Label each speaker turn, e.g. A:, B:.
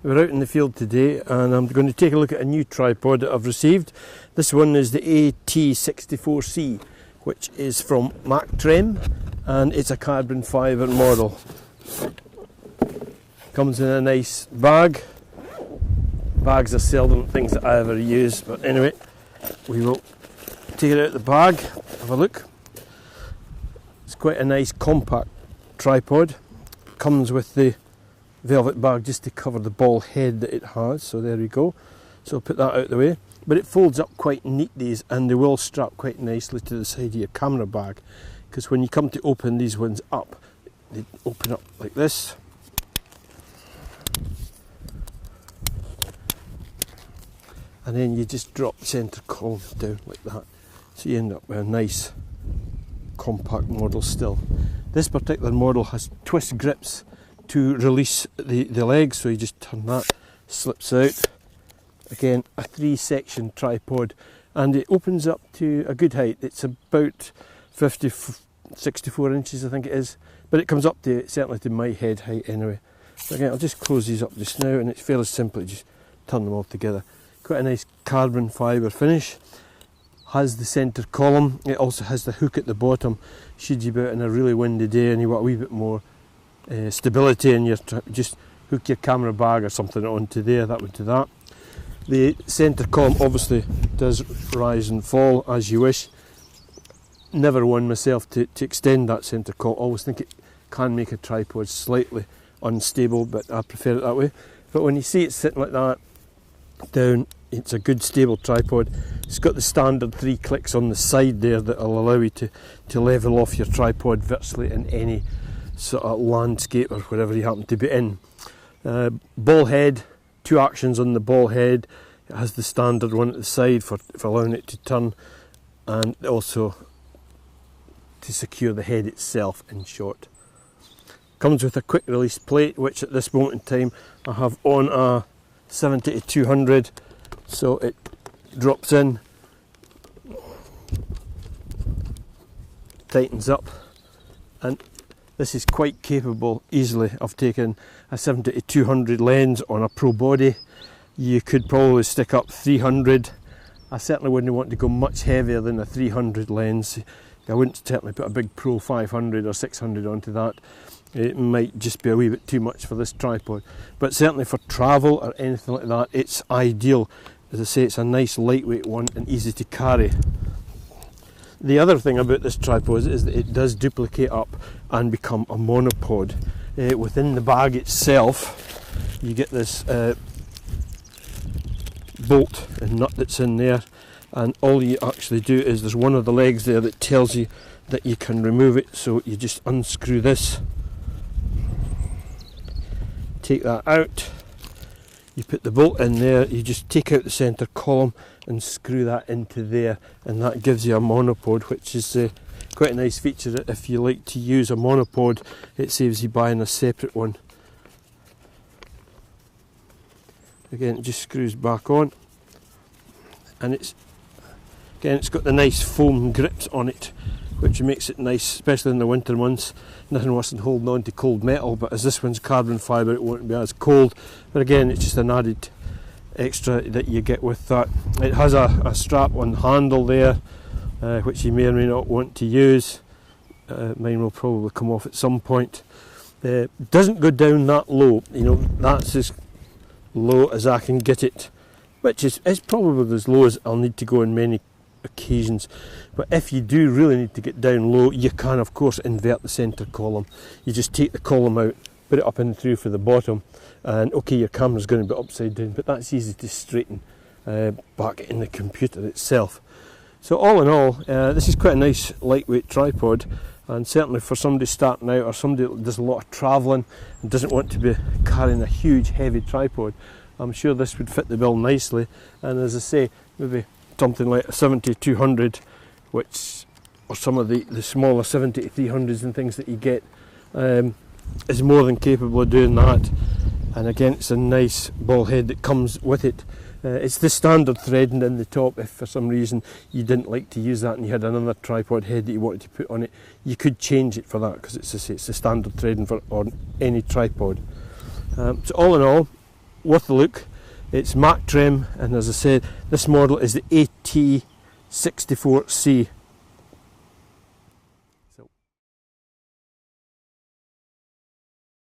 A: We're out in the field today and I'm going to take a look at a new tripod that I've received. This one is the AT64C, which is from Mactrem, and it's a carbon fibre model. Comes in a nice bag. Bags are seldom things that I ever use, but anyway, we will take it out of the bag, have a look. It's quite a nice compact tripod. Comes with the velvet bag just to cover the ball head that it has, so there we go. So I'll put that out of the way. But it folds up quite neat, these, and they will strap quite nicely to the side of your camera bag, because when you come to open these ones up, they open up like this. And then you just drop the centre column down like that, so you end up with a nice compact model still. This particular model has twist grips to release the legs, so you just turn that, slips out. Again, a 3-section tripod, and it opens up to a good height. It's about 64 inches, I think it is, but it comes up to, certainly to my head height anyway. So again, I'll just close these up just now, and it's fairly simple, you just turn them all together. Quite a nice carbon fibre finish. Has the centre column. It also has the hook at the bottom, should you be out in a really windy day and you want a wee bit more stability, and you just hook your camera bag or something onto there, that would do that. The centre column obviously does rise and fall as you wish. Never one myself to extend that centre column. Always think it can make a tripod slightly unstable, but I prefer it that way. But when you see it sitting like that down, it's a good stable tripod. It's got the standard 3 clicks on the side there that will allow you to level off your tripod virtually in any sort of landscape or wherever you happen to be in. Ball head, 2 actions on the ball head. It has the standard one at the side for allowing it to turn, and also to secure the head itself, in short. Comes with a quick release plate, which at this moment in time I have on a 70 to 200, so it drops in, tightens up, and this is quite capable easily of taking a 70 to 200 lens on a pro body. You could probably stick up 300. I certainly wouldn't want to go much heavier than a 300 lens. I wouldn't certainly put a big pro 500 or 600 onto that. It might just be a wee bit too much for this tripod. But certainly for travel or anything like that, it's ideal. As I say, it's a nice lightweight one and easy to carry. The other thing about this tripod is that it does duplicate up and become a monopod. Within the bag itself, you get this bolt and nut that's in there, and all you actually do is there's one of the legs there that tells you that you can remove it, so you just unscrew this, take that out, you put the bolt in there, you just take out the centre column and screw that into there, and that gives you a monopod, which is quite a nice feature. If you like to use a monopod, it saves you buying a separate one. Again, it just screws back on, and it's got the nice foam grips on it, which makes it nice, especially in the winter months. Nothing worse than holding on to cold metal, but as this one's carbon fibre, it won't be as cold. But again, it's just an added extra that you get with that. It has a strap on the handle there, which you may or may not want to use. Mine will probably come off at some point. It doesn't go down that low, that's as low as I can get it, which is probably as low as I'll need to go in many occasions. But if you do really need to get down low, you can of course invert the centre column. You just take the column out, put it up and through for the bottom, and okay, your camera's going to be upside down, but that's easy to straighten back in the computer itself. So all in all, this is quite a nice lightweight tripod, and certainly for somebody starting out or somebody that does a lot of travelling and doesn't want to be carrying a huge heavy tripod, I'm sure this would fit the bill nicely. And as I say, maybe something like a 70-200, which, or some of the smaller 70-300s and things that you get, is more than capable of doing that. And again, it's a nice ball head that comes with it. It's the standard threading in the top. If for some reason you didn't like to use that and you had another tripod head that you wanted to put on it, you could change it for that, because it's the standard threading for on any tripod. So all in all, worth a look. It's Mactrem, and as I said, this model is the AT64C.